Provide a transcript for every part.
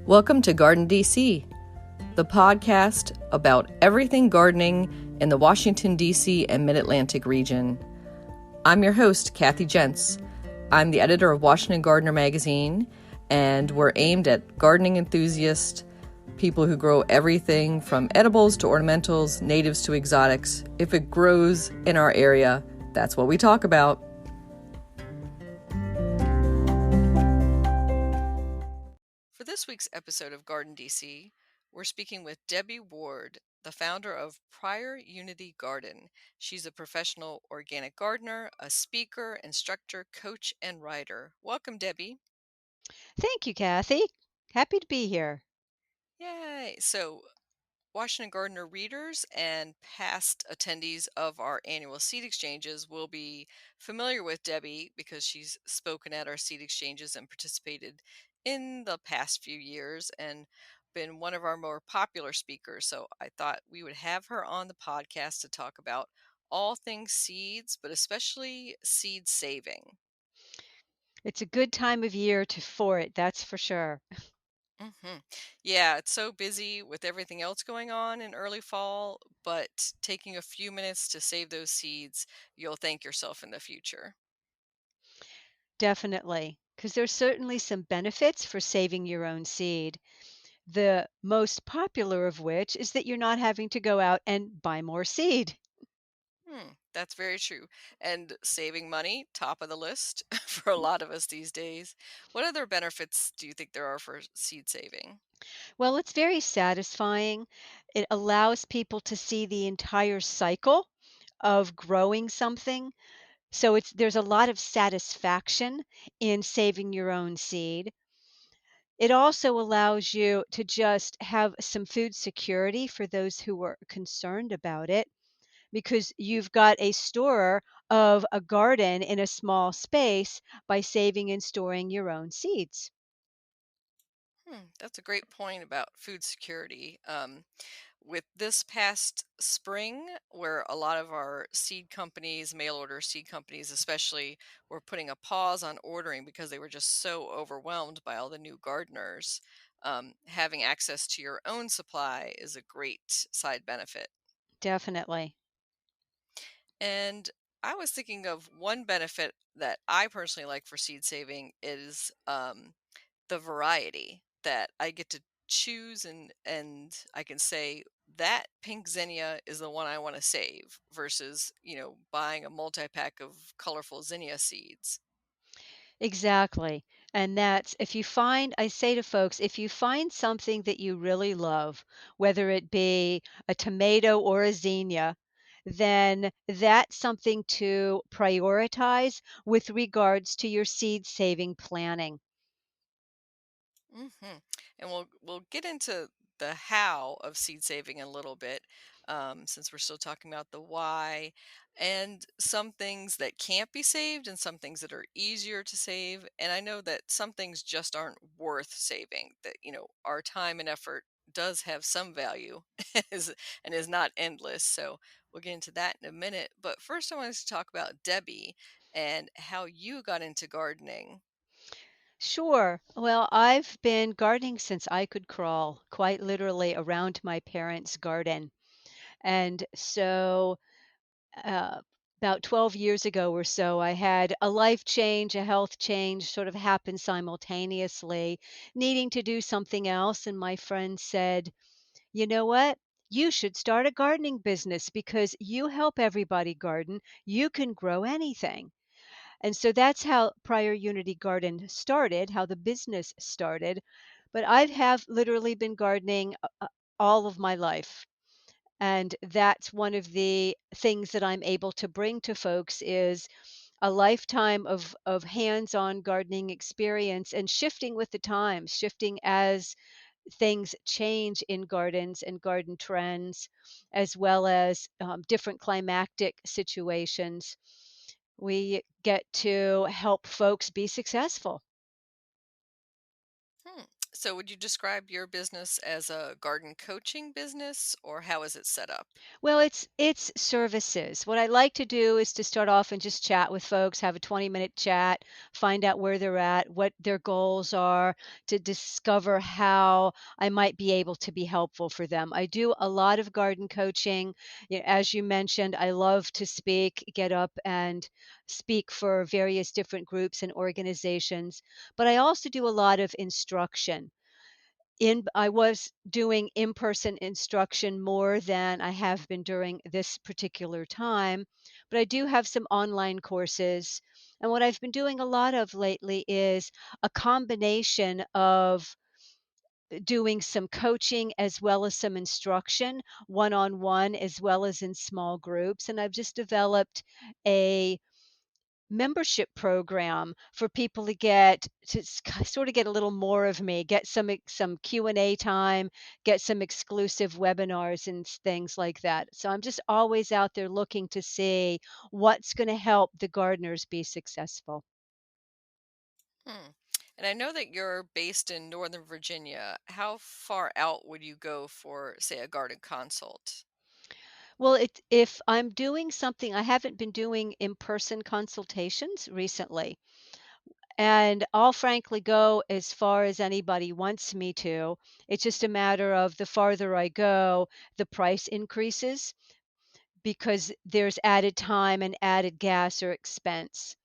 Welcome to Garden DC, the podcast about everything gardening in the Washington, D.C. and Mid-Atlantic region. I'm your host, Kathy Jentz. I'm the editor of Washington Gardener magazine, and we're aimed at gardening enthusiasts, people who grow everything from edibles to ornamentals, natives to exotics. If it grows in our area, that's what we talk about. For this week's episode of Garden DC, we're speaking with Debby Ward, the founder of Prior Unity Garden. She's a professional organic gardener, a speaker, instructor, coach, and writer. Welcome, Debby. Thank you, Kathy. Happy to be here. Yay! So, Washington Gardener readers and past attendees of our annual seed exchanges will be familiar with Debby because she's spoken at our seed exchanges and participated in the past few years and been one of our more popular speakers. So I thought we would have her on the podcast to talk about all things seeds, but especially seed saving. It's a good time of year for it, that's for sure. hmm Yeah, it's so busy with everything else going on in early fall, but taking a few minutes to save those seeds, you'll thank yourself in the future. Definitely. Because there's certainly some benefits for saving your own seed. The most popular of which is that you're not having to go out and buy more seed. That's very true. And saving money, top of the list for a lot of us these days. What other benefits do you think there are for seed saving? Well, it's very satisfying. It allows people to see the entire cycle of growing something. So there's a lot of satisfaction in saving your own seed. It also allows you to just have some food security for those who are concerned about it, because you've got a store of a garden in a small space by saving and storing your own seeds. That's a great point about food security. With this past spring, where a lot of our seed companies, mail order seed companies especially, were putting a pause on ordering because they were just so overwhelmed by all the new gardeners, having access to your own supply is a great side benefit. Definitely. And I was thinking of one benefit that I personally like for seed saving is the variety that I get to choose and I can say that pink zinnia is the one I want to save versus, buying a multi-pack of colorful zinnia seeds. Exactly. And that's if you find, I say to folks, if you find something that you really love, whether it be a tomato or a zinnia, then that's something to prioritize with regards to your seed saving planning. hmm And we'll get into the how of seed saving in a little bit, since we're still talking about the why, and some things that can't be saved, and some things that are easier to save. And I know that some things just aren't worth saving. That our time and effort does have some value, is and is not endless. So we'll get into that in a minute. But first, I wanted to talk about Debby and how you got into gardening. Sure. Well, I've been gardening since I could crawl, quite literally around my parents' garden. And so, uh, about 12 years ago or so, I had a life change, a health change sort of happen simultaneously, needing to do something else. And my friend said, "You know what? You should start a gardening business because you help everybody garden. You can grow anything." And so that's how Prior Unity Garden started, how the business started. But I have literally been gardening all of my life. And that's one of the things that I'm able to bring to folks is a lifetime of hands-on gardening experience and shifting with the times, shifting as things change in gardens and garden trends, as well as different climatic situations. We get to help folks be successful. Hmm. So would you describe your business as a garden coaching business, or how is it set up? Well, it's services. What I like to do is to start off and just chat with folks, have a 20-minute chat, find out where they're at, what their goals are, to discover how I might be able to be helpful for them. I do a lot of garden coaching. As you mentioned, I love to speak, get up and speak for various different groups and organizations, but I also do a lot of instruction. In I was doing in-person instruction more than I have been during this particular time, but I do have some online courses. And what I've been doing a lot of lately is a combination of doing some coaching as well as some instruction, one-on-one as well as in small groups. And I've just developed a membership program for people to get sort of get a little more of me, get some Q&A time, get some exclusive webinars and things like that. So I'm just always out there looking to see what's going to help the gardeners be successful. Hmm. And I know that you're based in Northern Virginia. How far out would you go for, say, a garden consult? Well, if I'm doing something, I haven't been doing in-person consultations recently. And I'll frankly go as far as anybody wants me to. It's just a matter of the farther I go, the price increases because there's added time and added gas or expense.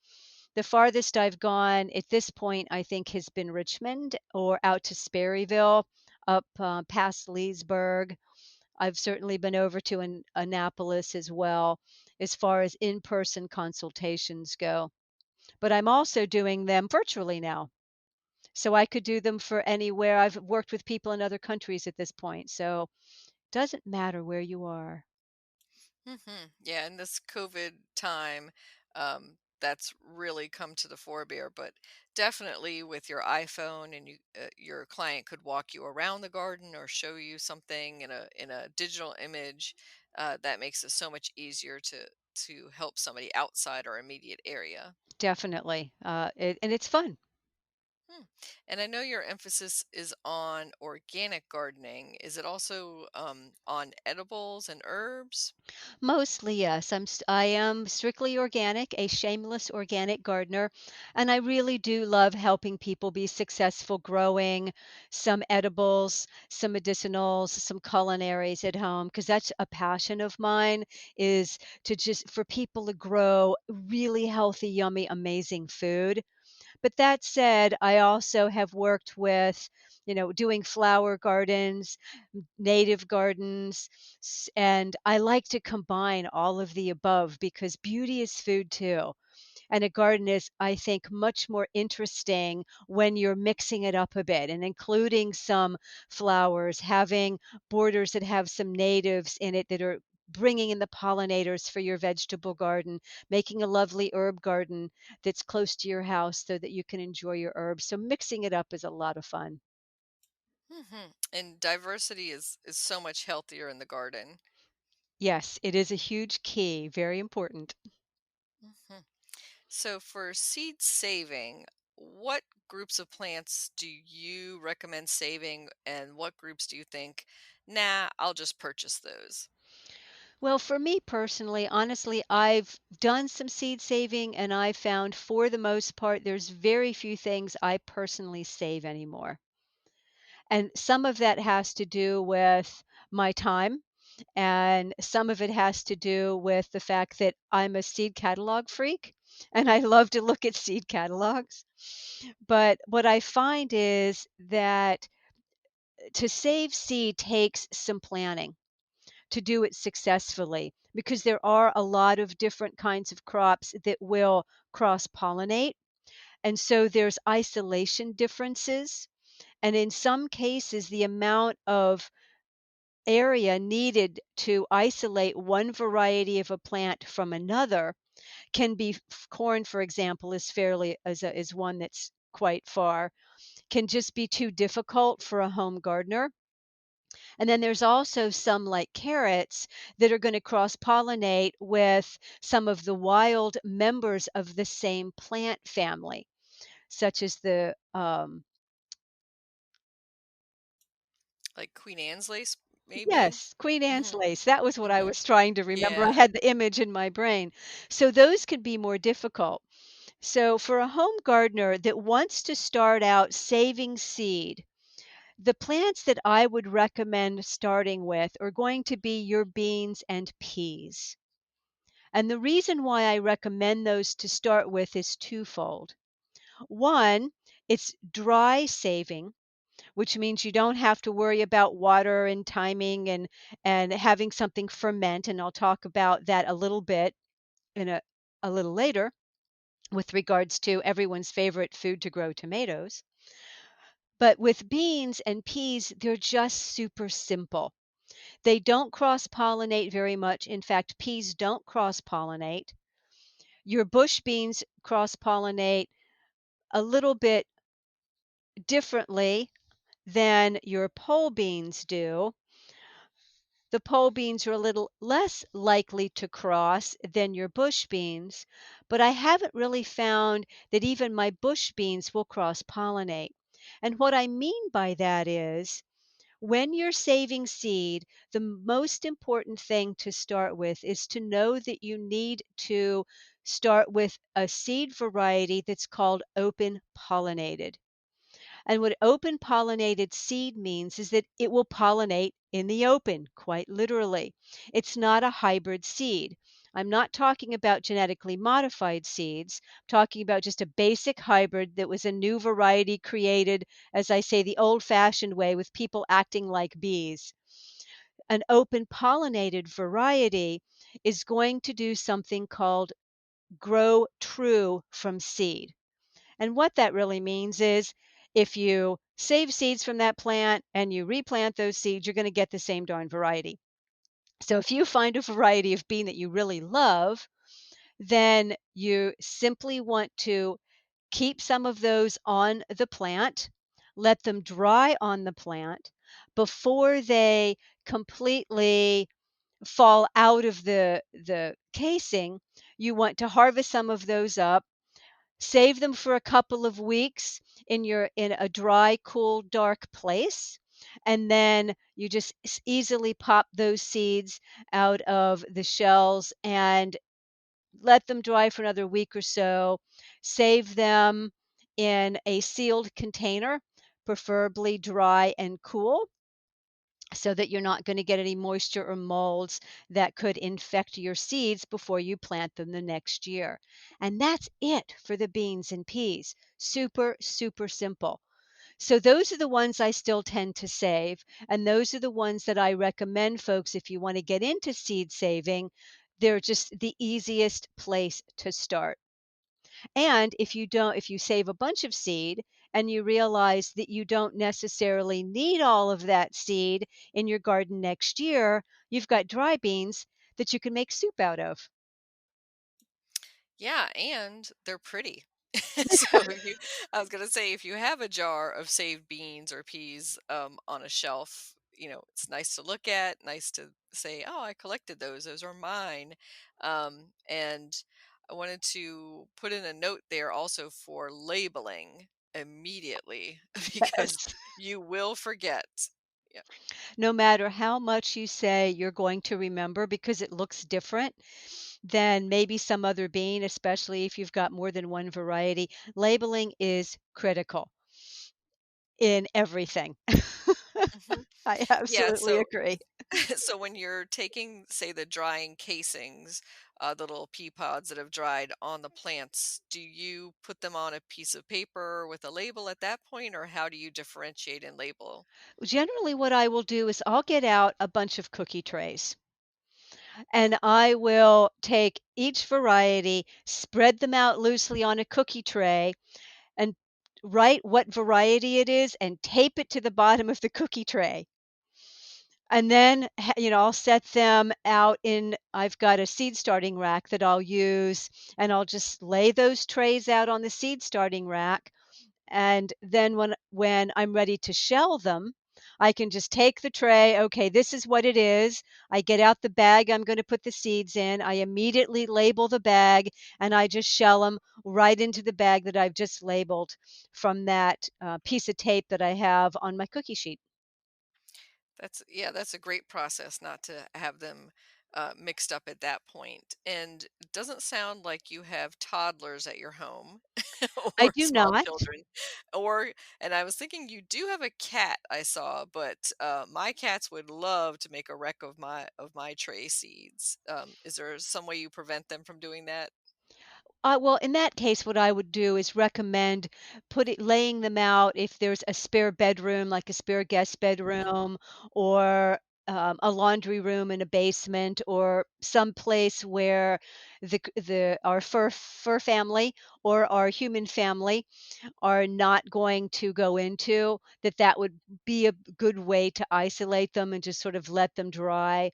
The farthest I've gone at this point, I think, has been Richmond or out to Sperryville, up past Leesburg. I've certainly been over to Annapolis as well, as far as in person consultations go. But I'm also doing them virtually now. So I could do them for anywhere. I've worked with people in other countries at this point, so doesn't matter where you are. Yeah, in this COVID time, that's really come to the forebear. But definitely with your iPhone, and your client could walk you around the garden or show you something in a digital image. That makes it so much easier to help somebody outside our immediate area. Definitely, and it's fun. Hmm. And I know your emphasis is on organic gardening. Is it also on edibles and herbs? Mostly, yes. I am strictly organic, a shameless organic gardener, and I really do love helping people be successful growing some edibles, some medicinals, some culinaries at home because that's a passion of mine is to just for people to grow really healthy, yummy, amazing food. But that said, I also have worked with, doing flower gardens, native gardens, and I like to combine all of the above because beauty is food too. And a garden is, I think, much more interesting when you're mixing it up a bit and including some flowers, having borders that have some natives in it that are bringing in the pollinators for your vegetable garden, making a lovely herb garden that's close to your house so that you can enjoy your herbs. So mixing it up is a lot of fun. And diversity is so much healthier in the garden. Yes, it is a huge key, very important. Mhm. So for seed saving, what groups of plants do you recommend saving, and what groups do you think, nah, I'll just purchase those? Well, for me personally, honestly, I've done some seed saving and I found for the most part, there's very few things I personally save anymore. And some of that has to do with my time, and some of it has to do with the fact that I'm a seed catalog freak and I love to look at seed catalogs. But what I find is that to save seed takes some planning to do it successfully because there are a lot of different kinds of crops that will cross pollinate. And so there's isolation differences. And in some cases, the amount of area needed to isolate one variety of a plant from another can be corn, for example, is fairly is one that's quite far, can just be too difficult for a home gardener. And then there's also some like carrots that are going to cross pollinate with some of the wild members of the same plant family, such as Like Queen Anne's lace, maybe? Yes, Queen Anne's Mhm, lace, that was what I mhm. was trying to remember, I Yeah. had the image in my brain. So those can be more difficult. So for a home gardener that wants to start out saving seed, the plants that I would recommend starting with are going to be your beans and peas. And the reason why I recommend those to start with is twofold. One, it's dry saving, which means you don't have to worry about water and timing and having something ferment, and I'll talk about that a little bit in a little later with regards to everyone's favorite food to grow, tomatoes. But with beans and peas, they're just super simple. They don't cross pollinate very much. In fact, peas don't cross pollinate. Your bush beans cross pollinate a little bit differently than your pole beans do. The pole beans are a little less likely to cross than your bush beans, but I haven't really found that even my bush beans will cross pollinate. And what I mean by that is when you're saving seed, the most important thing to start with is to know that you need to start with a seed variety that's called open pollinated. And what open pollinated seed means is that it will pollinate in the open, quite literally. It's not a hybrid seed. I'm not talking about genetically modified seeds. I'm talking about just a basic hybrid that was a new variety created, as I say, the old fashioned way with people acting like bees. An open pollinated variety is going to do something called grow true from seed. And what that really means is if you save seeds from that plant and you replant those seeds, you're going to get the same darn variety. So if you find a variety of bean that you really love, then you simply want to keep some of those on the plant, let them dry on the plant before they completely fall out of the casing. You want to harvest some of those up. Save them for a couple of weeks in a dry, cool, dark place, and then you just easily pop those seeds out of the shells and let them dry for another week or so. Save them in a sealed container, preferably dry and cool, so that you're not going to get any moisture or molds that could infect your seeds before you plant them the next year. And that's it for the beans and peas. Super, super simple. So those are the ones I still tend to save. And those are the ones that I recommend folks if you want to get into seed saving. They're just the easiest place to start. And if you save a bunch of seed and you realize that you don't necessarily need all of that seed in your garden next year, you've got dry beans that you can make soup out of. Yeah, and they're pretty. So if you I was gonna say, if you have a jar of saved beans or peas, on a shelf, it's nice to look at, nice to say, "Oh, I collected those. Those are mine." And I wanted to put in a note there also for labeling immediately because Yes. you will forget. Yeah. No matter how much you say you're going to remember because it looks different than maybe some other bean, especially if you've got more than one variety, labeling is critical in everything. Mhm. I Yeah, absolutely so agree. so when you're taking, say, the drying casings, the little pea pods that have dried on the plants, do you put them on a piece of paper with a label at that point, or how do you differentiate and label? Generally, what I will do is I'll get out a bunch of cookie trays and I will take each variety, spread them out loosely on a cookie tray, and write what variety it is and tape it to the bottom of the cookie tray. And then, I'll set them out I've got a seed starting rack that I'll use, and I'll just lay those trays out on the seed starting rack. And then when I'm ready to shell them, I can just take the tray, okay, this is what it is. I get out the bag I'm going to put the seeds in. I immediately label the bag and I just shell them right into the bag that I've just labeled from that piece of tape that I have on my cookie sheet. That's a great process not to have them mixed up at that point. And it doesn't sound like you have toddlers at your home I or do small not. children. Or, and I was thinking you do have a cat I saw, but my cats would love to make a wreck of my tray seeds. Is there some way you prevent them from doing that? Well, in that case, what I would do is recommend laying them out if there's a spare bedroom, like a spare guest bedroom, or a laundry room in a basement, or some place where the our fur family or our human family are not going to go into, that would be a good way to isolate them and just sort of let them dry.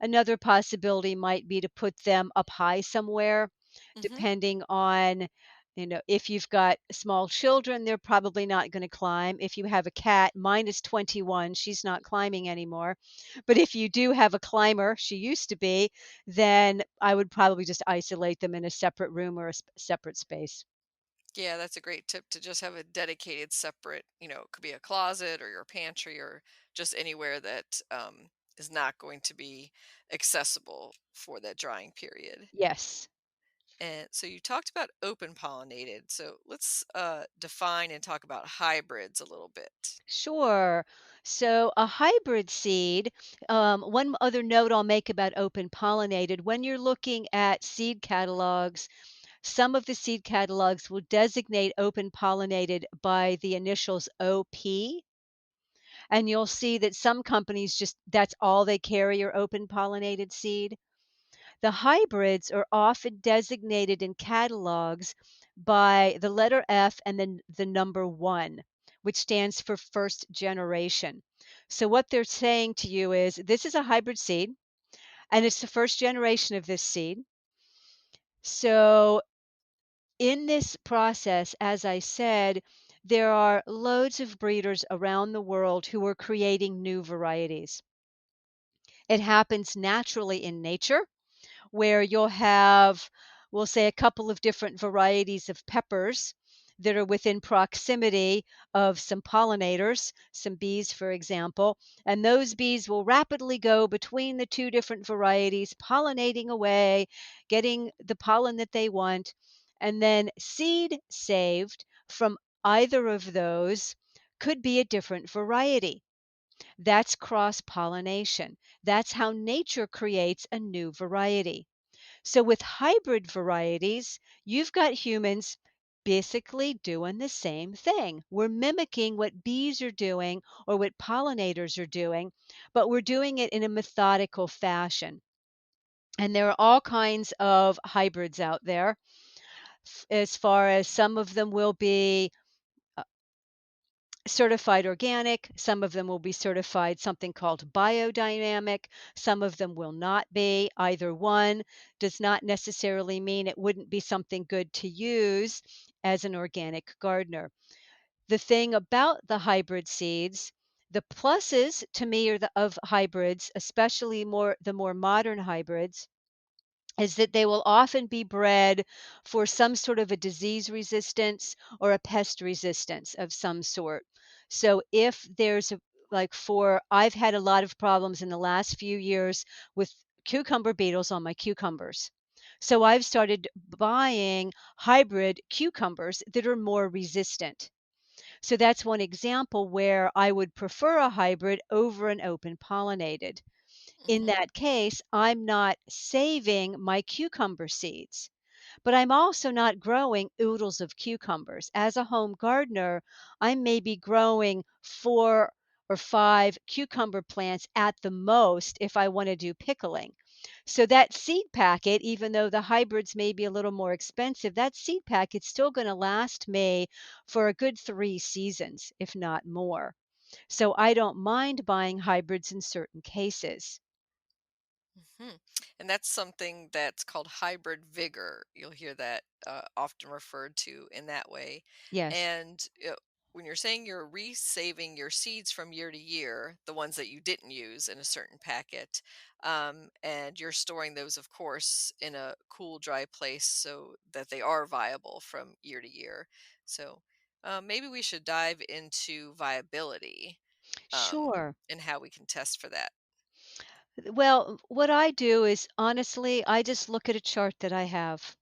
Another possibility might be to put them up high somewhere, Hmm. depending on, if you've got small children, they're probably not going to climb. If you have a cat, mine is 21, she's not climbing anymore. But if you do have a climber, she used to be, then I would probably just isolate them in a separate room or a separate space. Yeah, that's a great tip to just have a dedicated separate, it could be a closet or your pantry or just anywhere that is not going to be accessible for that drying period. Yes. And so you talked about open pollinated. So let's define and talk about hybrids a little bit. Sure. So a hybrid seed, one other note I'll make about open pollinated, when you're looking at seed catalogs, some of the seed catalogs will designate open pollinated by the initials OP. And you'll see that some companies just, that's all they carry are open pollinated seed. The hybrids are often designated in catalogs by the letter F and then the number 1, which stands for first generation. So what they're saying to you is this is a hybrid seed and it's the first generation of this seed. So in this process, as I said, there are loads of breeders around the world who are creating new varieties. It happens naturally in nature where you'll have, we'll say, a couple of different varieties of peppers that are within proximity of some pollinators, some bees, for example, and those bees will rapidly go between the two different varieties, pollinating away, getting the pollen that they want, and then seed saved from either of those could be a different variety. That's cross pollination. That's how nature creates a new variety. So with hybrid varieties, you've got humans basically doing the same thing. We're mimicking what bees are doing or what pollinators are doing, but we're doing it in a methodical fashion. And there are all kinds of hybrids out there. As far as some of them will be certified organic, some of them will be certified something called biodynamic, some of them will not be. Either one does not necessarily mean it wouldn't be something good to use as an organic gardener. The thing about the hybrid seeds, the pluses to me are of hybrids, especially the more modern hybrids, is that they will often be bred for some sort of a disease resistance or a pest resistance of some sort. So if there's I've had a lot of problems in the last few years with cucumber beetles on my cucumbers. So I've started buying hybrid cucumbers that are more resistant. So that's one example where I would prefer a hybrid over an open pollinated. In Hmm. that case, I'm not saving my cucumber seeds, but I'm also not growing oodles of cucumbers. As a home gardener, I may be growing 4 or 5 cucumber plants at the most if I want to do pickling. So that seed packet, even though the hybrids may be a little more expensive, that seed packet's still going to last me for a good 3 seasons, if not more. So I don't mind buying hybrids in certain cases. Hmm. And that's something that's called hybrid vigor. You'll hear that often referred to in that way. Yes. And when you're saying you're resaving your seeds from year to year, the ones that you didn't use in a certain packet, and you're storing those, of course, in a cool, dry place so that they are viable from year to year. So maybe we should dive into viability. Sure. and how we can test for that. Well, what I do is honestly, I just look at a chart that I have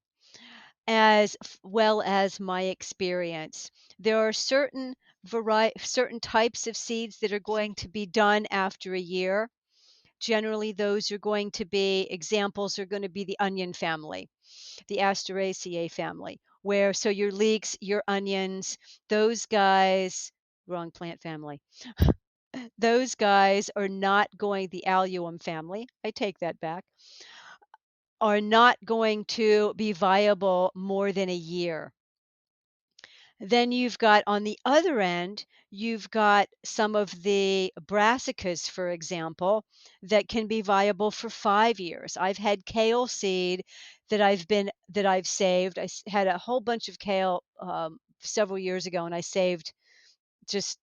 well as my experience. There are certain types of seeds that are going to be done after a year. Generally, those are going to be examples are going to be the onion family, the Asteraceae family, where so your leeks, your onions, those guys, wrong plant family. Those guys are not going the allium family. I take that back. Are not going to be viable more than a year. Then you've got on the other end, you've got some of the brassicas, for example, that can be viable for 5 years. I've had kale seed that I've saved. Had a whole bunch of kale several years ago, and I saved just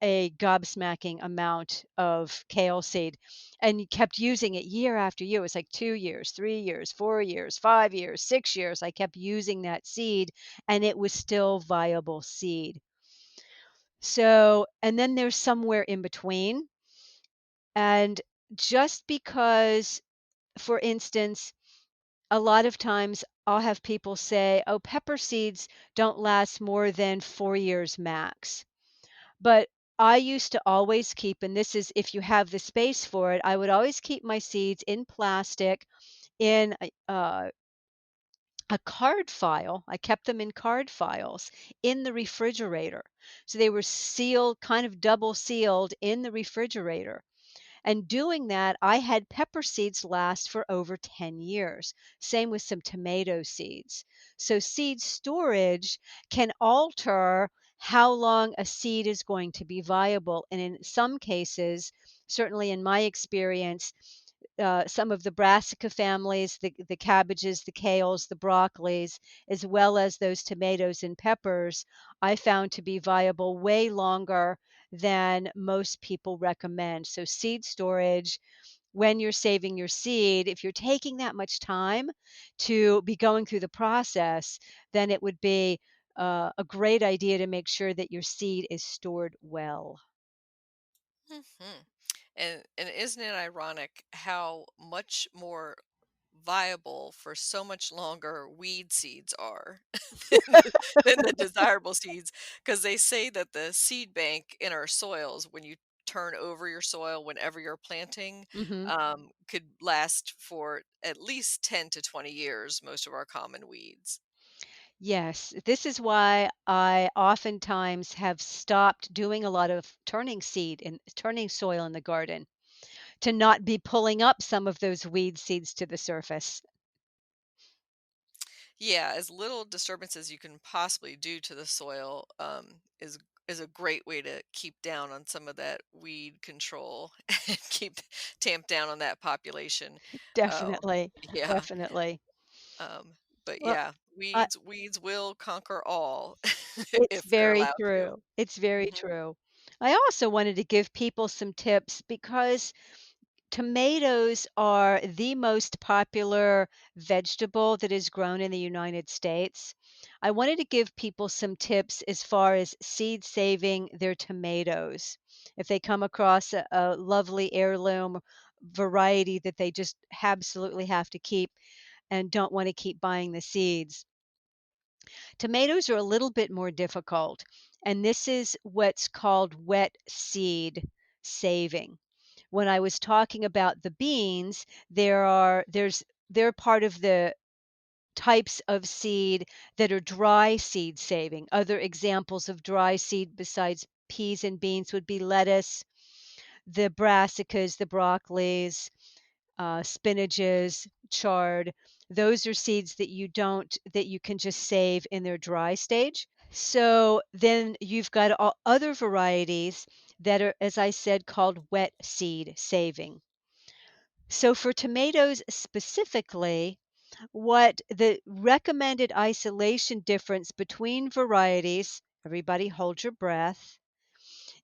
a gobsmacking amount of kale seed and kept using it year after year. It was like 2 years, 3 years, 4 years, 5 years, 6 years. I kept using that seed and it was still viable seed. So, and then there's somewhere in between. And just because, for instance, a lot of times I'll have people say, oh, pepper seeds don't last more than 4 years max. But I used to always keep, and this is if you have the space for it, I would always keep my seeds in plastic in a card file. I kept them in card files in the refrigerator. So they were sealed, kind of double sealed in the refrigerator. And doing that, I had pepper seeds last for over 10 years. Same with some tomato seeds. So seed storage can alter how long a seed is going to be viable. And in some cases, certainly in my experience, some of the brassica families, the cabbages, the kales, the broccolis, as well as those tomatoes and peppers, I found to be viable way longer than most people recommend. So, seed storage, when you're saving your seed, if you're taking that much time to be going through the process, then it would be a great idea to make sure that your seed is stored well. Hmm. And isn't it ironic how much more viable for so much longer weed seeds are than the desirable seeds? Because they say that the seed bank in our soils, when you turn over your soil whenever you're planting, Hmm. could last for at least 10 to 20 years, most of our common weeds. Yes, this is why I oftentimes have stopped doing a lot of turning seed and turning soil in the garden to not be pulling up some of those weed seeds to the surface. Yeah, as little disturbance as you can possibly do to the soil is a great way to keep down on some of that weed control and keep tamp down on that population. Uh, Definitely, yeah, definitely. um, but Well, yeah, I weeds will conquer all it's if they're very allowed to. true. It's very Mhm. true. I also wanted to give people some tips because tomatoes are the most popular vegetable that is grown in the United States. I wanted to give people some tips as far as seed saving their tomatoes. If they come across a lovely heirloom variety that they just absolutely have to keep and don't want to keep buying the seeds. Tomatoes are a little bit more difficult, and this is what's called wet seed saving. When I was talking about the beans, they're part of the types of seed that are dry seed saving. Other examples of dry seed besides peas and beans would be lettuce, the brassicas, the broccolis, spinaches, chard. Those are seeds that you can just save in their dry stage. So then you've got all other varieties that are, as I said, called wet seed saving. So for tomatoes specifically, what the recommended isolation difference between varieties, everybody hold your breath,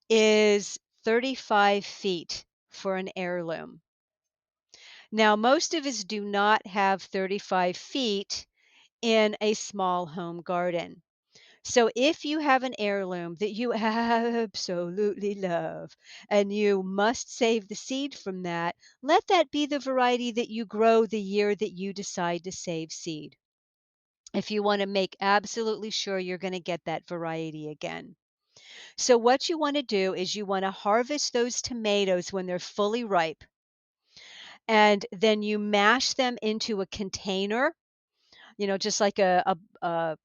is 35 feet for an heirloom. Now, most of us do not have 35 feet in a small home garden. So if you have an heirloom that you absolutely love and you must save the seed from that, let that be the variety that you grow the year that you decide to save seed. If you want to make absolutely sure you're going to get that variety again. So what you want to do is you want to harvest those tomatoes when they're fully ripe, and then you mash them into a container, just like a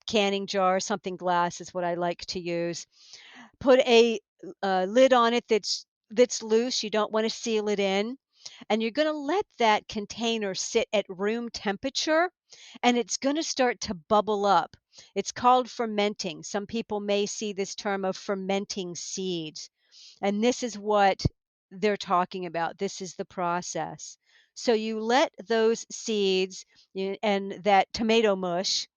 canning jar, something glass is what I like to use. Put a lid on it that's loose. You don't want to seal it in, and you're going to let that container sit at room temperature, and it's going to start to bubble up. It's called fermenting. Some people may see this term of fermenting seeds, and this is what they're talking about. This is the process. So you let those seeds and that tomato mush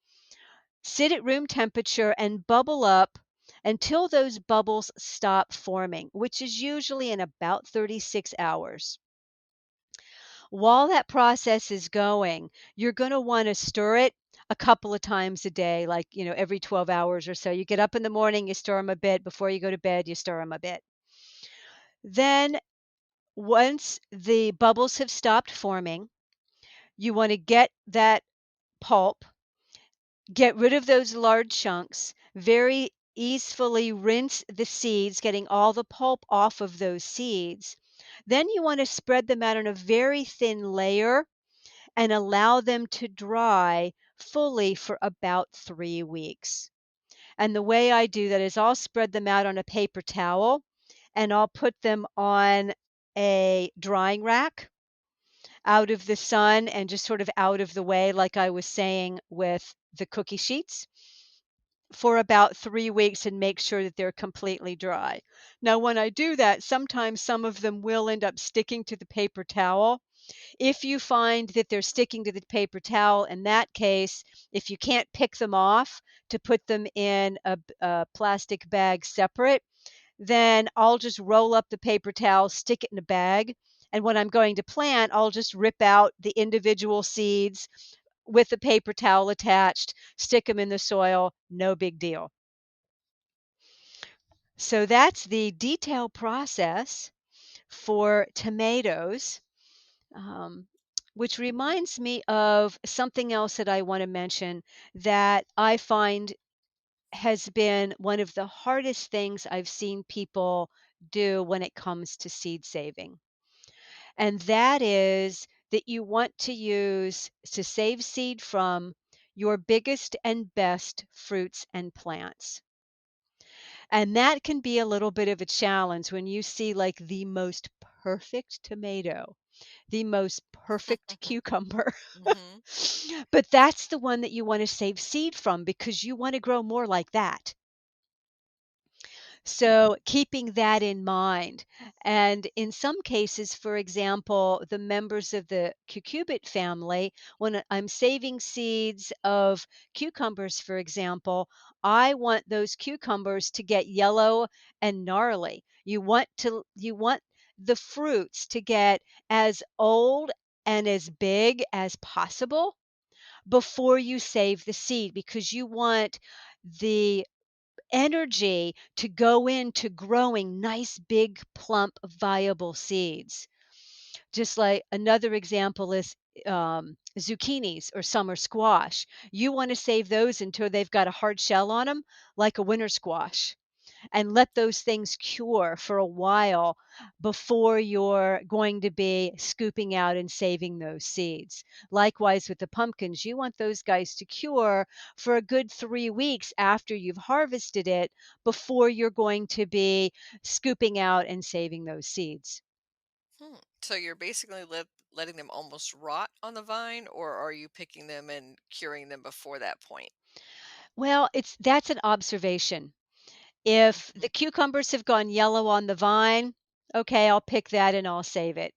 sit at room temperature and bubble up until those bubbles stop forming, which is usually in about 36 hours. While that process is going, you're going to want to stir it a couple of times a day, like, every 12 hours or so. You get up in the morning, you stir them a bit. Before you go to bed, you stir them a bit. Then, once the bubbles have stopped forming, you want to get that pulp. Get rid of those large chunks, very easily rinse the seeds, getting all the pulp off of those seeds. Then you want to spread them out on a very thin layer and allow them to dry fully for about 3 weeks. And the way I do that is I'll spread them out on a paper towel and I'll put them on a drying rack out of the sun and just sort of out of the way, like I was saying with the cookie sheets, for about 3 weeks and make sure that they're completely dry. Now, when I do that, sometimes some of them will end up sticking to the paper towel. If you find that they're sticking to the paper towel, in that case, if you can't pick them off to put them in a plastic bag separate, then I'll just roll up the paper towel, stick it in a bag. And when I'm going to plant, I'll just rip out the individual seeds with the paper towel attached, stick them in the soil, no big deal. So that's the detailed process for tomatoes, um, which reminds me of something else that I want to mention that I find has been one of the hardest things I've seen people do when it comes to seed saving. And that is that you want to use to save seed from your biggest and best fruits and plants. And that can be a little bit of a challenge when you see like the most perfect tomato, the most perfect cucumber. Mhm. But that's the one that you want to save seed from because you want to grow more like that. So, keeping that in mind, and in some cases, for example, the members of the cucurbit family, when I'm saving seeds of cucumbers, for example, I want those cucumbers to get yellow and gnarly. You want the fruits to get as old and as big as possible before you save the seed because you want the energy to go into growing nice, big, plump, viable seeds. Just like another example is zucchinis or summer squash. You want to save those until they've got a hard shell on them, like a winter squash, and let those things cure for a while before you're going to be scooping out and saving those seeds. Likewise with the pumpkins, you want those guys to cure for a good 3 weeks after you've harvested it before you're going to be scooping out and saving those seeds. Hmm. So you're basically letting them almost rot on the vine, or are you picking them and curing them before that point? Well, that's an observation. If Mhm. the cucumbers have gone yellow on the vine, okay, I'll pick that and I'll save it.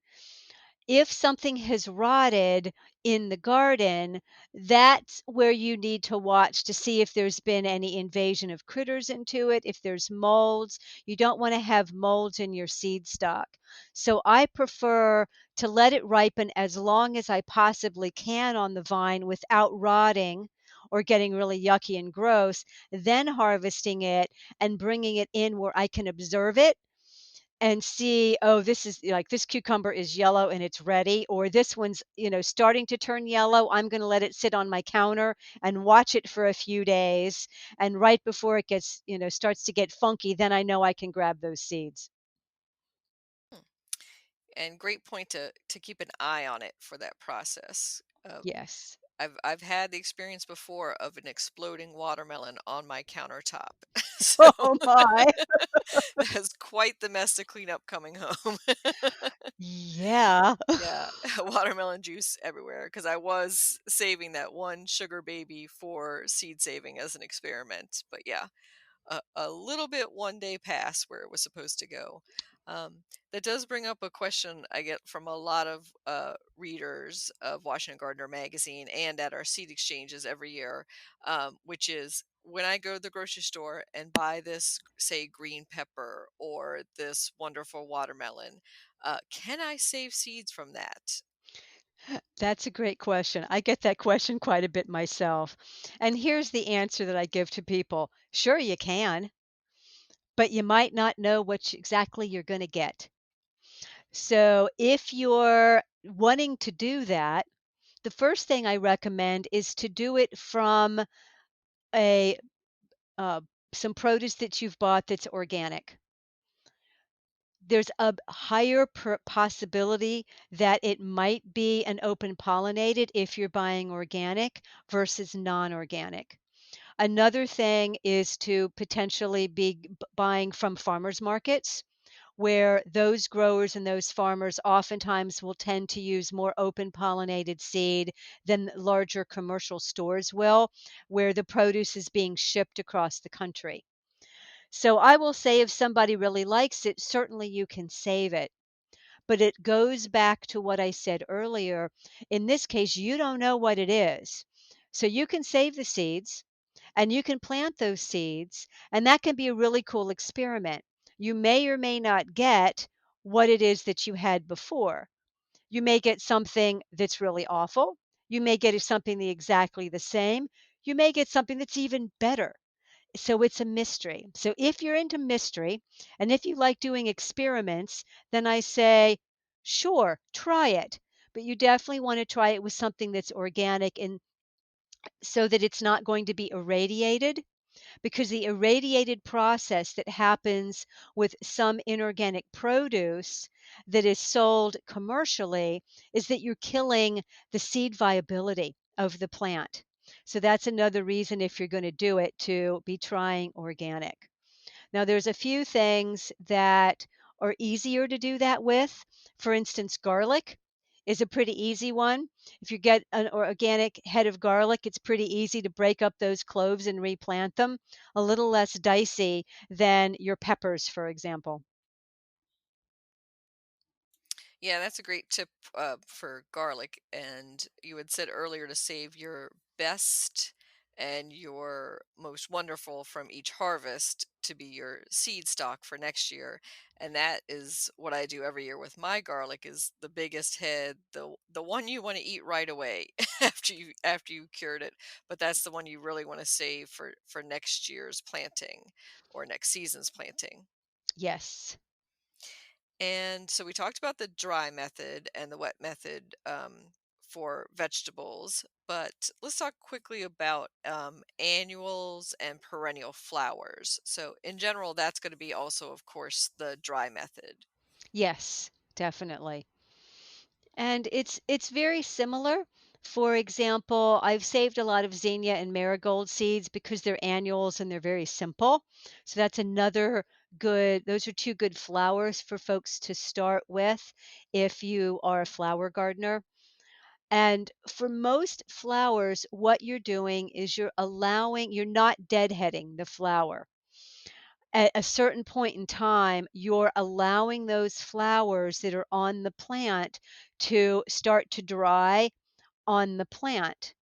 If something has rotted in the garden, that's where you need to watch to see if there's been any invasion of critters into it, if there's molds. You don't want to have molds in your seed stock. So I prefer to let it ripen as long as I possibly can on the vine without rotting or getting really yucky and gross, then harvesting it and bringing it in where I can observe it and see, oh, this is like this cucumber is yellow and it's ready, or this one's, starting to turn yellow. I'm going to let it sit on my counter and watch it for a few days. And right before it gets, starts to get funky, then I know I can grab those seeds. Hmm. And great point to keep an eye on it for that process. Yes. I've had the experience before of an exploding watermelon on my countertop. So Oh my. that's quite the mess to clean up coming home. Yeah. Yeah, watermelon juice everywhere because I was saving that one sugar baby for seed saving as an experiment. But yeah, a little bit one day past where it was supposed to go. Um, that does bring up a question I get from a lot of readers of Washington Gardener magazine and at our seed exchanges every year, which is when I go to the grocery store and buy this, say, green pepper or this wonderful watermelon, can I save seeds from that? That's a great question. I get that question quite a bit myself. And here's the answer that I give to people. Sure, you can, but you might not know exactly you're going to get. So if you're wanting to do that, the first thing I recommend is to do it from a uh, some produce that you've bought that's organic. There's a higher possibility that it might be an open pollinated if you're buying organic versus non-organic. Another thing is to potentially be buying from farmers markets where those growers and those farmers oftentimes will tend to use more open pollinated seed than larger commercial stores will, where the produce is being shipped across the country. So I will say if somebody really likes it, certainly you can save it. But it goes back to what I said earlier. In this case, you don't know what it is. So you can save the seeds and you can plant those seeds, and that can be a really cool experiment. You may or may not get what it is that you had before. You may get something that's really awful. You may get something exactly the same. You may get something that's even better. So it's a mystery. So if you're into mystery and if you like doing experiments, then I say, sure, try it. But you definitely want to try it with something that's organic and so that it's not going to be irradiated because the irradiated process that happens with some inorganic produce that is sold commercially is that you're killing the seed viability of the plant. So that's another reason if you're going to do it to be trying organic. Now, there's a few things that are easier to do that with. For instance, garlic is a pretty easy one. If you get an organic head of garlic, it's pretty easy to break up those cloves and replant them. A little less dicey than your peppers, for example. Yeah, that's a great tip for garlic. And you had said earlier to save your best and your most wonderful from each harvest to be your seed stock for next year. And that is what I do every year with my garlic is the biggest head, the one you want to eat right away after you cured it. But that's the one you really want to save for next year's planting or next season's planting. Yes. And so we talked about the dry method and the wet method for vegetables, but let's talk quickly about annuals and perennial flowers. So, in general, that's going to be also, of course, the dry method. Yes, definitely. And it's very similar. For example, I've saved a lot of zinnia and marigold seeds because they're annuals and they're very simple. So that's another good, those are two good flowers for folks to start with if you are a flower gardener. And for most flowers, what you're doing is you're not deadheading the flower. At a certain point in time, you're allowing those flowers that are on the plant to start to dry on the plant.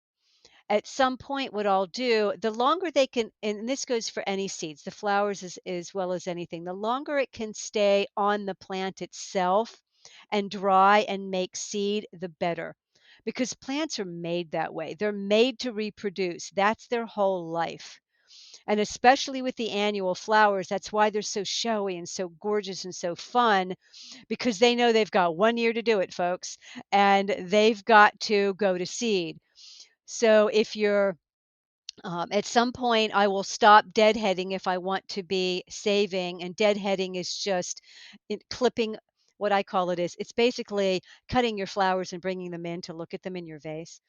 At some point, what I'll do, the longer they can, and this goes for any seeds, the flowers as well as anything, the longer it can stay on the plant itself and dry and make seed, the better. because plants are made that way. They're made to reproduce. That's their whole life. And especially with the annual flowers, that's why they're so showy and so gorgeous and so fun, because they know they've got 1 year to do it, folks, and they've got to go to seed. So if you're at some point, I will stop deadheading if I want to be saving, and deadheading is just clipping. What I call it is, it's basically cutting your flowers and bringing them in to look at them in your vase.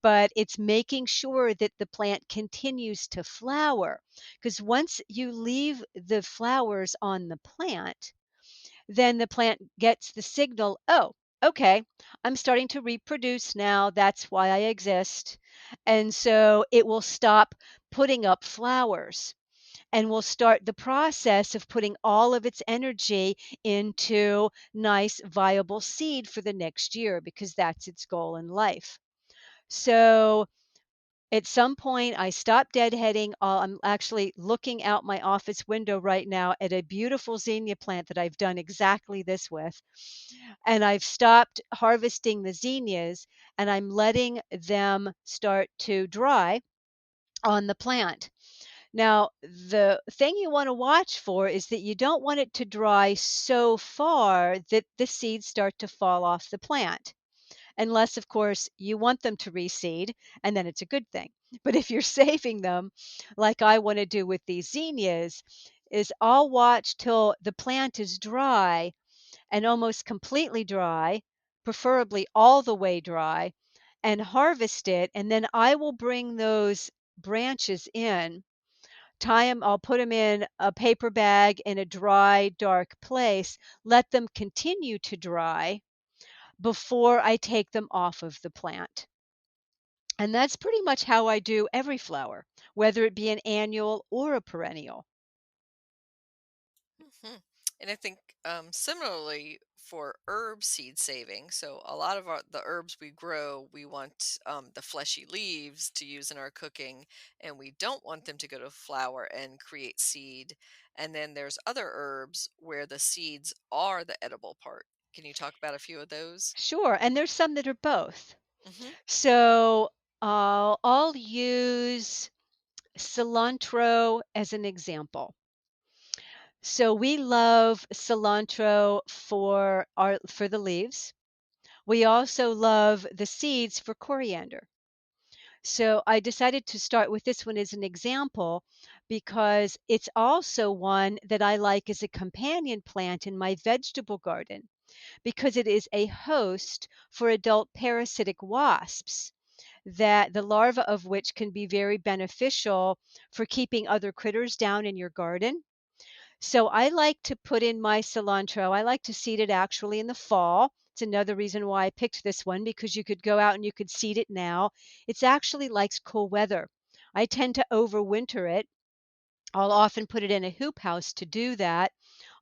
But it's making sure that the plant continues to flower. Because once you leave the flowers on the plant, then the plant gets the signal, oh, okay, I'm starting to reproduce now. That's why I exist. And so it will stop putting up flowers and will start the process of putting all of its energy into nice, viable seed for the next year because that's its goal in life. So at some point, I stopped deadheading. I'm actually looking out my office window right now at a beautiful zinnia plant that I've done exactly this with. And I've stopped harvesting the zinnias and I'm letting them start to dry on the plant. Now, the thing you want to watch for is that you don't want it to dry so far that the seeds start to fall off the plant, unless, of course, you want them to reseed, and then it's a good thing. But if you're saving them, like I want to do with these zinnias, is I'll watch till the plant is dry and almost completely dry, preferably all the way dry, and harvest it. And then I will bring those branches in, tie them, I'll put them in a paper bag in a dry, dark place, let them continue to dry before I take them off of the plant. And that's pretty much how I do every flower, whether it be an annual or a perennial. Mhm. And I think similarly for herb seed saving. So a lot of the herbs we grow, we want the fleshy leaves to use in our cooking, and we don't want them to go to flower and create seed. And then there's other herbs where the seeds are the edible part. Can you talk about a few of those? Sure, and there's some that are both. Hmm. So I'll use cilantro as an example. So we love cilantro for the leaves. We also love the seeds for coriander. So I decided to start with this one as an example because it's also one that I like as a companion plant in my vegetable garden because it is a host for adult parasitic wasps that the larva of which can be very beneficial for keeping other critters down in your garden. So I like to put in my cilantro. I like to seed it actually in the fall. It's another reason why I picked this one because you could go out and you could seed it now. It's actually likes cool weather. I tend to overwinter it. I'll often put it in a hoop house to do that,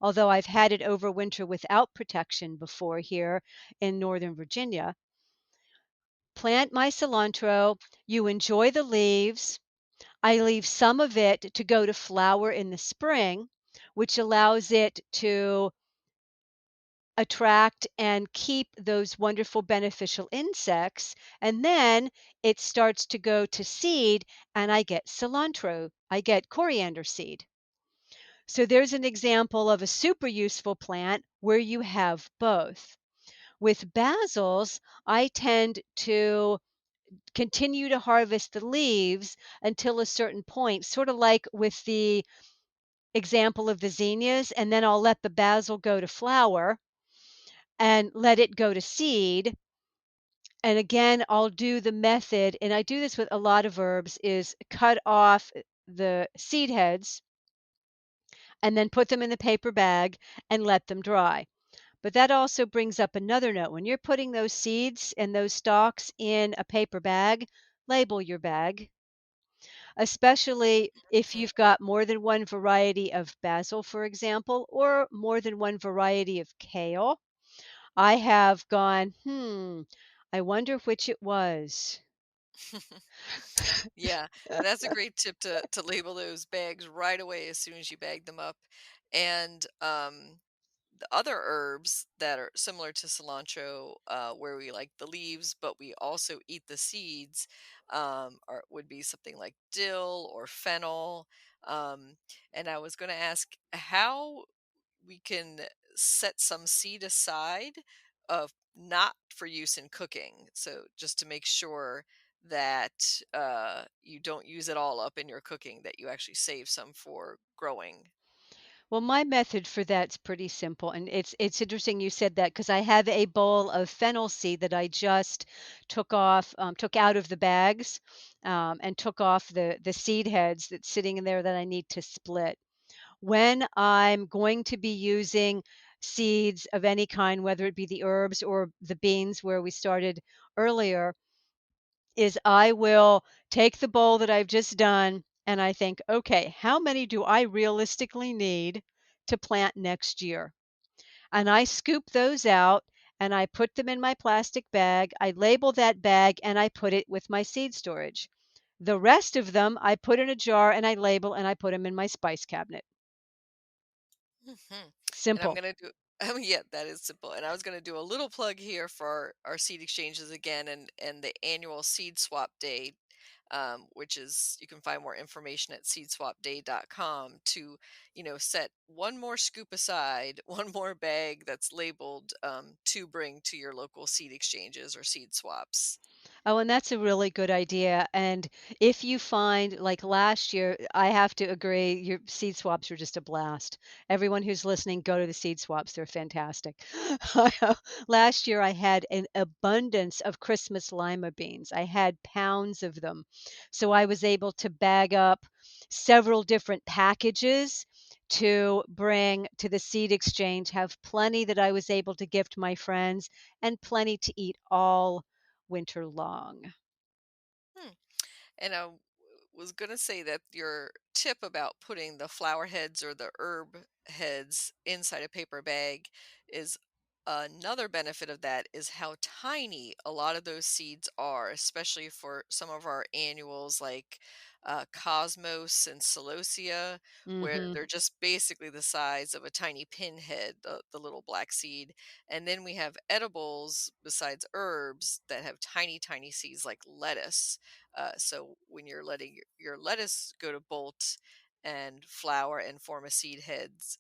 although I've had it overwinter without protection before here in Northern Virginia. Plant my cilantro. You enjoy the leaves. I leave some of it to go to flower in the spring, which allows it to attract and keep those wonderful beneficial insects. And then it starts to go to seed, and I get cilantro, I get coriander seed. So there's an example of a super useful plant where you have both. With basils, I tend to continue to harvest the leaves until a certain point, sort of like with the example of the zinnias, and then I'll let the basil go to flower and let it go to seed. And again, I'll do the method, and I do this with a lot of herbs, is cut off the seed heads and then put them in the paper bag and let them dry. But that also brings up another note. When you're putting those seeds and those stalks in a paper bag, label your bag, especially if Hmm. you've got more than one variety of basil, for example, or more than one variety of kale. I have gone, I wonder which it was. Yeah, and that's a great tip to label those bags right away as soon as you bag them up. And the other herbs that are similar to cilantro, where we like the leaves, but we also eat the seeds, would be something like dill or fennel. Um, and I was going to ask how we can set some seed aside of not for use in cooking. So just to make sure that you don't use it all up in your cooking, that you actually save some for growing. Well, my method for that's pretty simple, and it's interesting you said that because I have a bowl of fennel seed that I just took out of the bags, and took off the seed heads that's sitting in there that I need to split. When I'm going to be using seeds of any kind, whether it be the herbs or the beans where we started earlier, is I will take the bowl that I've just done and I think, okay, how many do I realistically need to plant next year? And I scoop those out and I put them in my plastic bag. I label that bag and I put it with my seed storage. The rest of them I put in a jar and I label and I put them in my spice cabinet. Mhm. And I'm Simple. gonna do yeah, that is simple. And I was gonna do a little plug here for our seed exchanges again, and the annual seed swap day, which is you can find more information at seedswapday.com to, set one more scoop aside, one more bag that's labeled to bring to your local seed exchanges or seed swaps. Oh, and that's a really good idea. And if you find, like last year, I have to agree, your seed swaps were just a blast. Everyone who's listening, go to the seed swaps. They're fantastic. Last year, I had an abundance of Christmas lima beans. I had pounds of them. So I was able to bag up several different packages to bring to the seed exchange, have plenty that I was able to gift my friends, and plenty to eat all winter long. Hmm. And I was going to say that your tip about putting the flower heads or the herb heads inside a paper bag is another benefit of that is how tiny a lot of those seeds are, especially for some of our annuals like Cosmos and Celosia, where Mhm. they're just basically the size of a tiny pinhead, the little black seed. And then we have edibles besides herbs that have tiny, tiny seeds like lettuce. So when you're letting your lettuce go to bolt and flower and form a seed heads,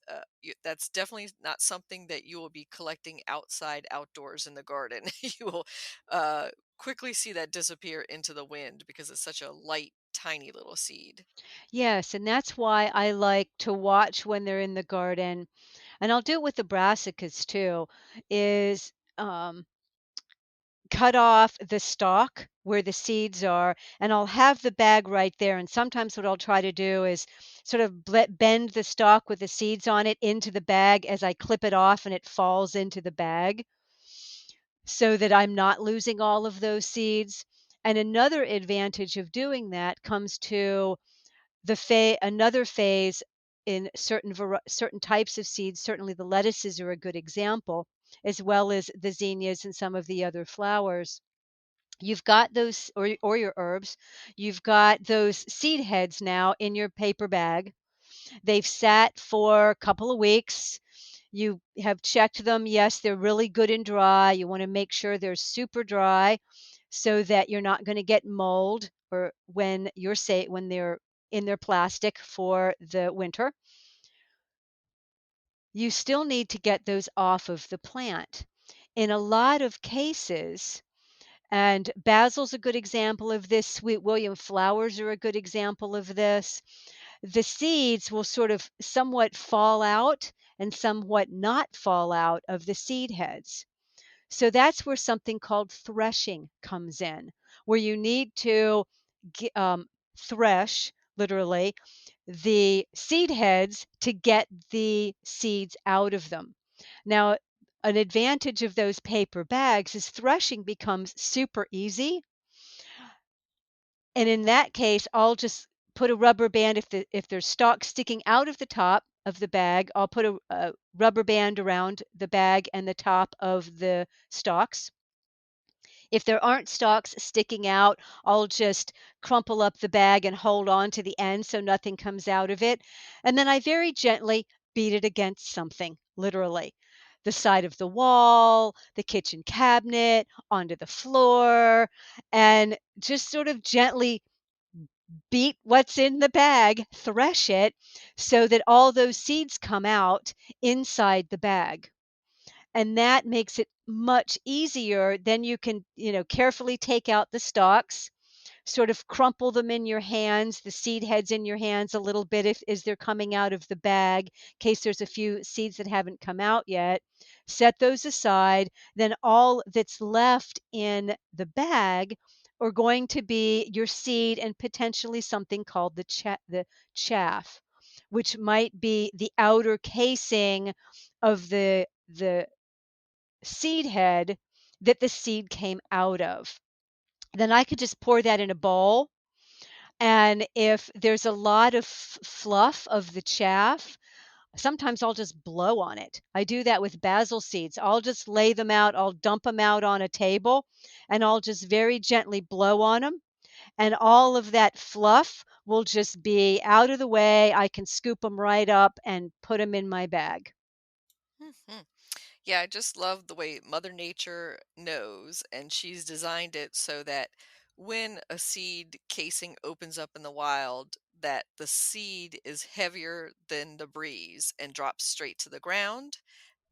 that's definitely not something that you will be collecting outside outdoors in the garden. You will uh, quickly see that disappear into the wind because it's such a light, tiny little seed. Yes, and that's why I like to watch when they're in the garden, and I'll do it with the brassicas too, is, cut off the stalk where the seeds are, and I'll have the bag right there, and sometimes what I'll try to do is sort of bend the stalk with the seeds on it into the bag as I clip it off and it falls into the bag so that I'm not losing all of those seeds. And another advantage of doing that comes to another phase in certain types of seeds. Certainly, the lettuces are a good example, as well as the zinnias and some of the other flowers. You've got those, or your herbs. You've got those seed heads now in your paper bag. They've sat for a couple of weeks. You have checked them. Yes, they're really good and dry. You want to make sure they're super dry so that you're not going to get mold or when they're in their plastic for the winter. You still need to get those off of the plant. In a lot of cases, and basil's a good example of this, sweet William flowers are a good example of this. The seeds will sort of somewhat fall out and somewhat not fall out of the seed heads. So that's where something called threshing comes in, where you need to thresh, literally, the seed heads to get the seeds out of them. Now, an advantage of those paper bags is threshing becomes super easy. And in that case, I'll just put a rubber band if there's stalks sticking out of the top of the bag, I'll put a rubber band around the bag and the top of the stalks. If there aren't stalks sticking out, I'll just crumple up the bag and hold on to the end so nothing comes out of it. And then I very gently beat it against something, literally. the side of the wall, the kitchen cabinet, onto the floor, and just sort of gently beat what's in the bag, thresh it so that all those seeds come out inside the bag. And that makes it much easier. Then you can, carefully take out the stalks, sort of crumple them in your hands, the seed heads in your hands a little bit if as they're coming out of the bag, in case there's a few seeds that haven't come out yet. Set those aside. Then all that's left in the bag are going to be your seed and potentially something called the chaff, which might be the outer casing of the seed head that the seed came out of. Then I could just pour that in a bowl, and if there's a lot of fluff of the chaff, sometimes I'll just blow on it. I do that with basil seeds. I'll just lay them out, I'll dump them out on a table, and I'll just very gently blow on them, and all of that fluff will just be out of the way. I can scoop them right up and put them in my bag. Mhm. Yeah, I just love the way Mother Nature knows, and she's designed it so that when a seed casing opens up in the wild, that the seed is heavier than the breeze and drops straight to the ground,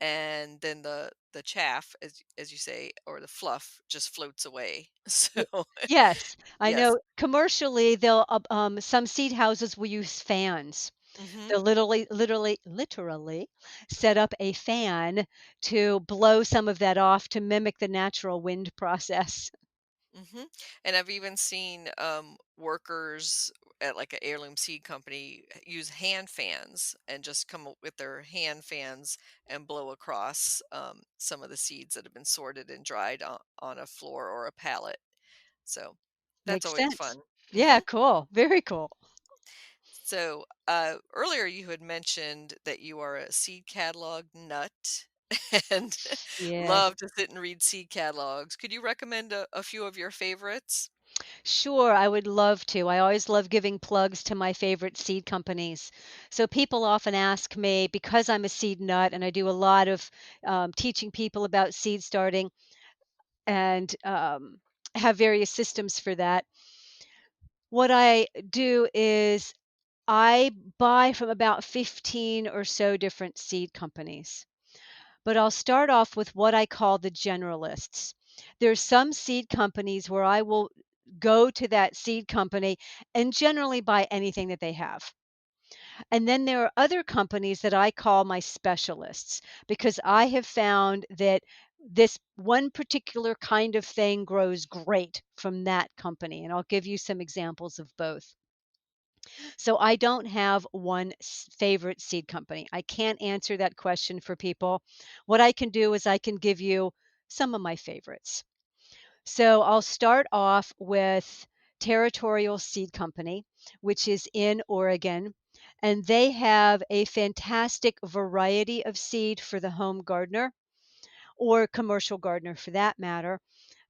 and then the chaff, as you say, or the fluff, just floats away. Y So Yes, I yes. know commercially, some seed houses will use fans. Hmm. They'll literally set up a fan to blow some of that off to mimic the natural wind process. Hmm. And I've even seen workers at like an heirloom seed company use hand fans and just come up with their hand fans and blow across some of the seeds that have been sorted and dried on a floor or a pallet. So that's Makes always sense. fun. Yeah, cool, very cool. So earlier you had mentioned that you are a seed catalog nut and Yes. love to sit and read seed catalogs. Could you recommend a few of your favorites? Sure, I would love to. I always love giving plugs to my favorite seed companies. So people often ask me, because I'm a seed nut and I do a lot of teaching people about seed starting and have various systems for that. What I do is I buy from about 15 or so different seed companies, but I'll start off with what I call the generalists. There's some seed companies where I will go to that seed company and generally buy anything that they have. And then there are other companies that I call my specialists because I have found that this one particular kind of thing grows great from that company. And I'll give you some examples of both. So I don't have one favorite seed company. I can't answer that question for people. What I can do is I can give you some of my favorites. So I'll start off with Territorial Seed Company, which is in Oregon, and they have a fantastic variety of seed for the home gardener or commercial gardener for that matter.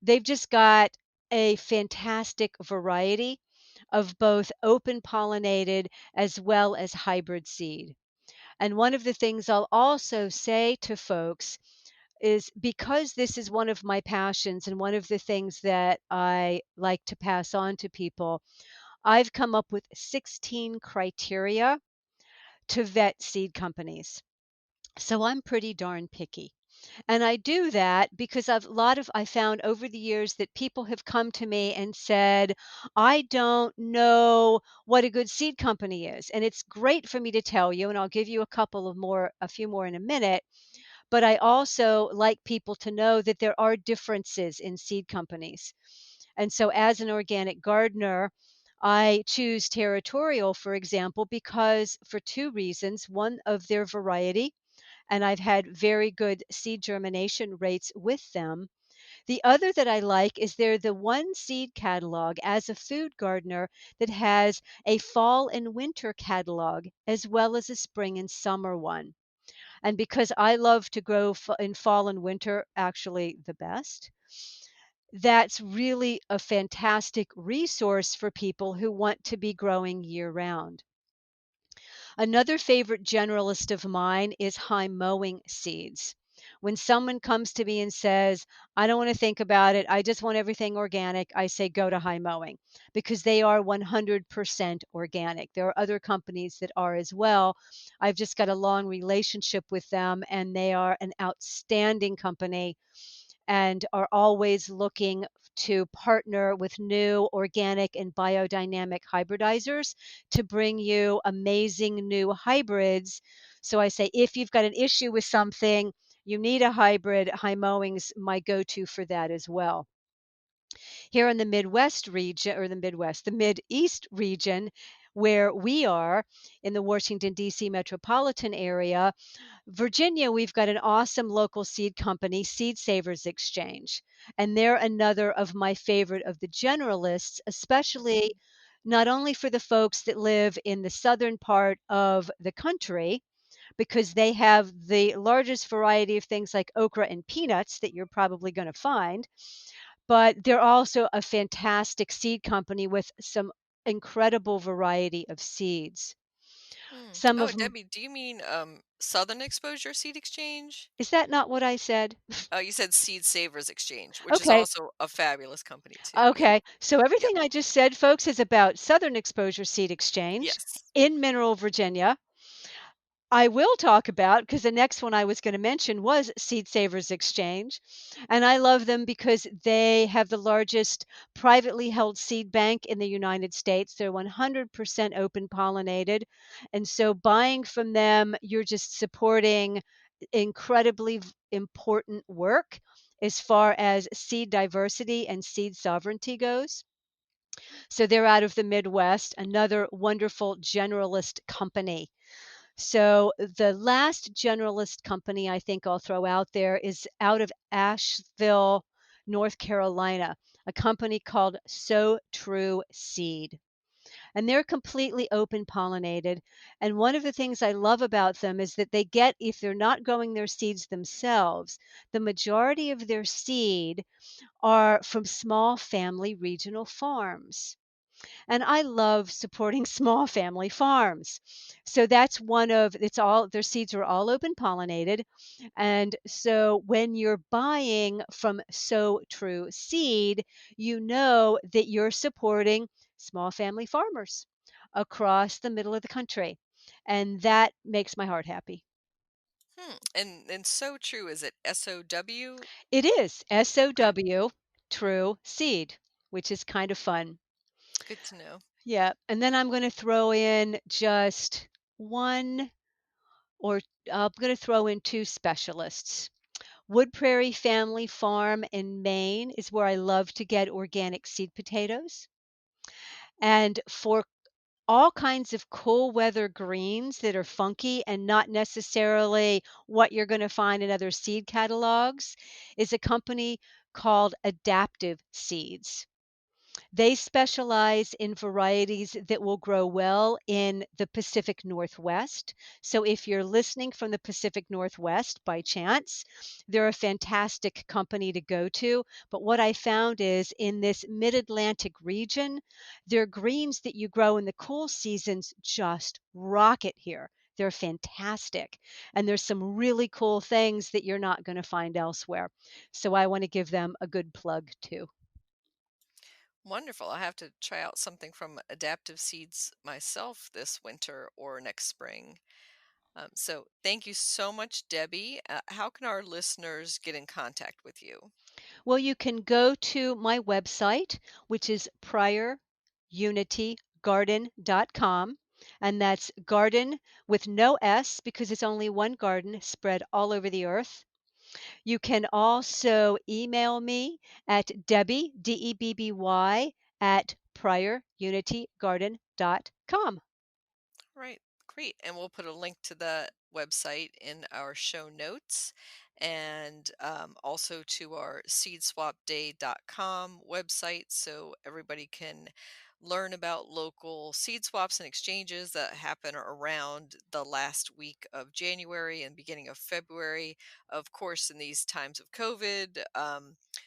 They've just got a fantastic variety of both open pollinated as well as hybrid seed. And one of the things I'll also say to folks is because this is one of my passions and one of the things that I like to pass on to people, I've come up with 16 criteria to vet seed companies. So I'm pretty darn picky. And I do that because I found over the years that people have come to me and said, "I don't know what a good seed company is." And it's great for me to tell you, and I'll give you a few more in a minute, but I also like people to know that there are differences in seed companies. And so as an organic gardener, I choose Territorial, for example, because for two reasons. One, of their variety, and I've had very good seed germination rates with them. The other that I like is they're the one seed catalog as a food gardener that has a fall and winter catalog as well as a spring and summer one. And because I love to grow in fall and winter actually the best, that's really a fantastic resource for people who want to be growing year round. Another favorite generalist of mine is high mowing seeds, When someone comes to me and says, I don't want to think about it, I just want everything organic, I say go to High Mowing because they are 100% organic. There are other companies that are as well. I've just got a long relationship with them, and they are an outstanding company and are always looking to partner with new organic and biodynamic hybridizers to bring you amazing new hybrids. So I say, if you've got an issue with something, you need a hybrid, High Mowing's my go-to for that as well. Here in the Midwest region, or the Midwest, the Mideast region, where we are in the Washington, D.C. metropolitan area, Virginia, we've got an awesome local seed company, Seed Savers Exchange, and they're another of my favorite of the generalists, especially not only for the folks that live in the southern part of the country, because they have the largest variety of things like okra and peanuts that you're probably going to find, but they're also a fantastic seed company with some incredible variety of seeds. Hmm. Some Oh, of them, Debbie, do you mean Southern Exposure Seed Exchange? is that not what I said? Oh, you said Seed Savers Exchange, which is Okay. also a fabulous company too. Yep. Okay, so Yep. everything I just said, folks, is about Southern Exposure Seed Exchange Yes. in Mineral, Virginia. I will talk about because the next one I was going to mention was Seed Savers Exchange. And I love them because they have the largest privately held seed bank in the United States. They're 100% open pollinated. And so buying from them, you're just supporting incredibly important work as far as seed diversity and seed sovereignty goes. So they're out of the Midwest, another wonderful generalist company. So the last generalist company I think I'll throw out there is out of Asheville, North Carolina, a company called So True Seed. And they're completely open pollinated. And one of the things I love about them is that they get, if they're not growing their seeds themselves, the majority of their seed are from small family regional farms. And I love supporting small family farms. So that's one of it's all their seeds are all open pollinated. And so when you're buying from So True Seed, you know that you're supporting small family farmers across the middle of the country. And that makes my heart happy. Hmm. And so true. Is it SOW? It is Okay. SOW True Seed, which is kind of fun. Good to know. Yeah, and then I'm gonna throw in just 1 or I'm gonna throw in 2 specialists. Wood Prairie Family Farm in Maine is where I love to get organic seed potatoes. And for all kinds of cool weather greens that are funky and not necessarily what you're gonna find in other seed catalogs, is a company called Adaptive Seeds. They specialize in varieties that will grow well in the Pacific Northwest. So if you're listening from the Pacific Northwest by chance, they're a fantastic company to go to. But what I found is in this mid-Atlantic region, their greens that you grow in the cool seasons just rocket here. They're fantastic. And there's some really cool things that you're not going to find elsewhere. So I want to give them a good plug too. Wonderful. I have to try out something from Adaptive Seeds myself this winter or next spring. So thank you so much, Debbie. How can our listeners get in contact with you? Well, you can go to my website, which is priorunitygarden.com. And that's garden with no S because it's only one garden spread all over the earth. You can also email me at Debby, Debby, at priorunitygarden.com. Right. Great. And we'll put a link to the website in our show notes and also to our seedswapday.com website so everybody can learn about local seed swaps and exchanges that happen around the last week of January and beginning of February. Of course, in these times of COVID,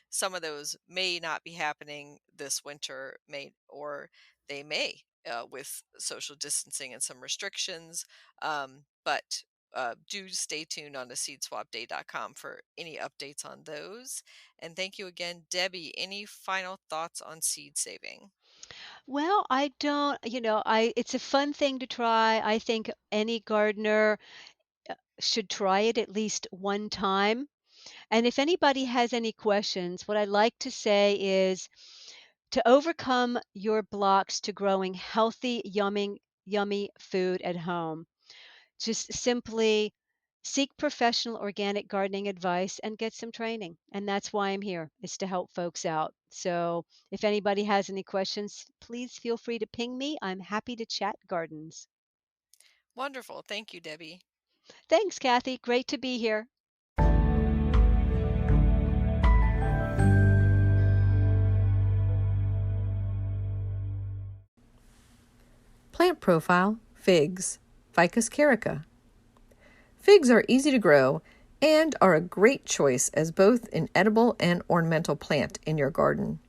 some of those may not be happening this winter, may or they may with social distancing and some restrictions. But do stay tuned on the seedswapday.com for any updates on those. And thank you again, Debbie. Any final thoughts on seed saving? Well, I don't, it's a fun thing to try. I think any gardener should try it at least one time. And if anybody has any questions, what I like to say is to overcome your blocks to growing healthy, yummy food at home. Just simply seek professional organic gardening advice and get some training. And that's why I'm here, is to help folks out. So if anybody has any questions, please feel free to ping me. I'm happy to chat gardens. Wonderful. Thank you, Debbie. Thanks, Kathy. Great to be here. Plant profile, figs, Ficus carica. Figs are easy to grow and are a great choice as both an edible and ornamental plant in your garden.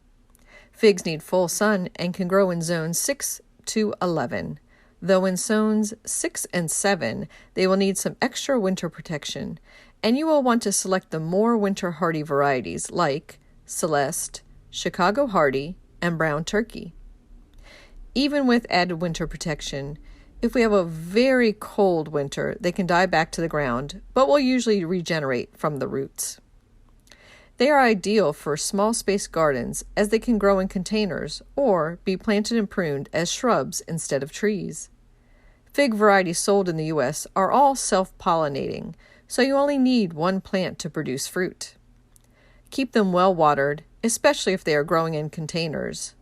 Figs need full sun and can grow in zones 6 to 11, though in zones 6 and 7 they will need some extra winter protection, and you will want to select the more winter hardy varieties like Celeste, Chicago Hardy, and Brown Turkey. Even with added winter protection, if we have a very cold winter, they can die back to the ground, but will usually regenerate from the roots. They are ideal for small space gardens as they can grow in containers or be planted and pruned as shrubs instead of trees. Fig varieties sold in the U.S. are all self-pollinating, so you only need one plant to produce fruit. Keep them well watered, especially if they are growing in containers.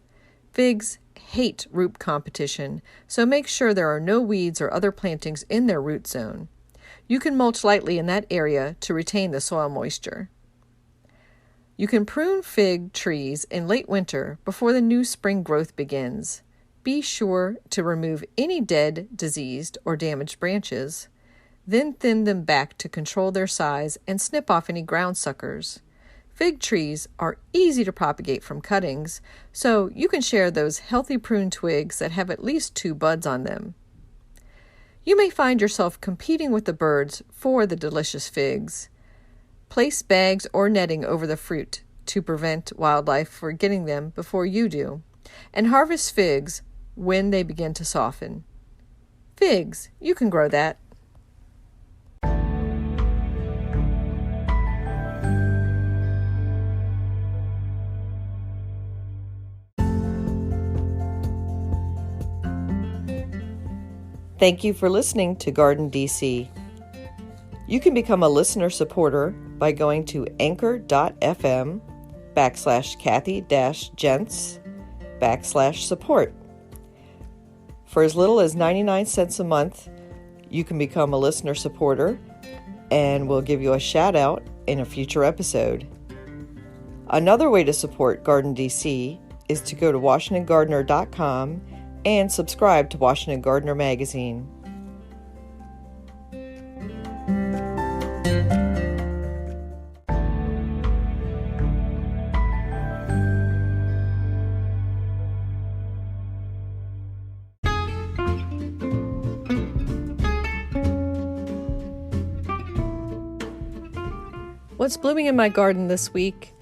Figs hate root competition, so make sure there are no weeds or other plantings in their root zone. You can mulch lightly in that area to retain the soil moisture. You can prune fig trees in late winter before the new spring growth begins. Be sure to remove any dead, diseased, or damaged branches. Then thin them back to control their size and snip off any ground suckers. Fig trees are easy to propagate from cuttings, so you can share those healthy pruned twigs that have at least 2 buds on them. You may find yourself competing with the birds for the delicious figs. Place bags or netting over the fruit to prevent wildlife from getting them before you do, and harvest figs when they begin to soften. Figs, you can grow that. Thank you for listening to Garden DC. You can become a listener supporter by going to anchor.fm/Kathy-Gents/support. For as little as 99 cents a month, you can become a listener supporter and we'll give you a shout out in a future episode. Another way to support Garden DC is to go to WashingtonGardener.com and subscribe to Washington Gardener magazine. What's blooming in my garden this week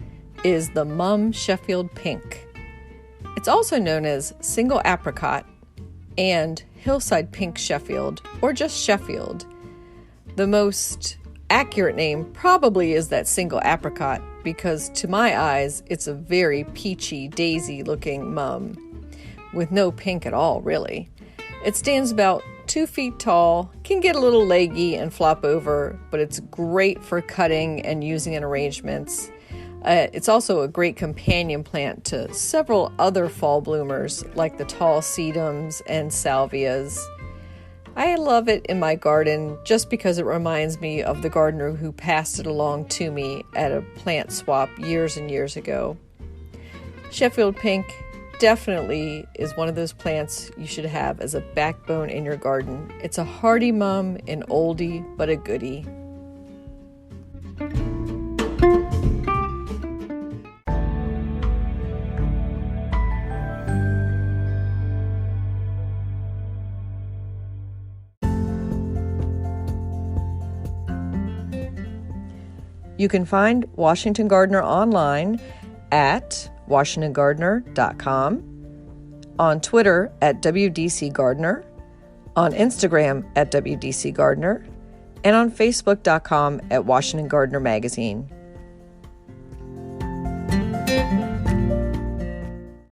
is the Mum Sheffield Pink. It's also known as single apricot and hillside pink Sheffield, or just Sheffield. The most accurate name probably is that single apricot because to my eyes it's a very peachy, daisy looking mum with no pink at all really. It stands about 2 feet tall, can get a little leggy and flop over, but it's great for cutting and using in arrangements. It's also a great companion plant to several other fall bloomers like the tall sedums and salvias. I love it in my garden just because it reminds me of the gardener who passed it along to me at a plant swap years and years ago. Sheffield Pink definitely is one of those plants you should have as a backbone in your garden. It's a hardy mum, an oldie, but a goodie. You can find Washington Gardener online at washingtongardener.com, on Twitter at WDC Gardener, on Instagram at WDC Gardener, and on Facebook.com at Washington Gardener Magazine.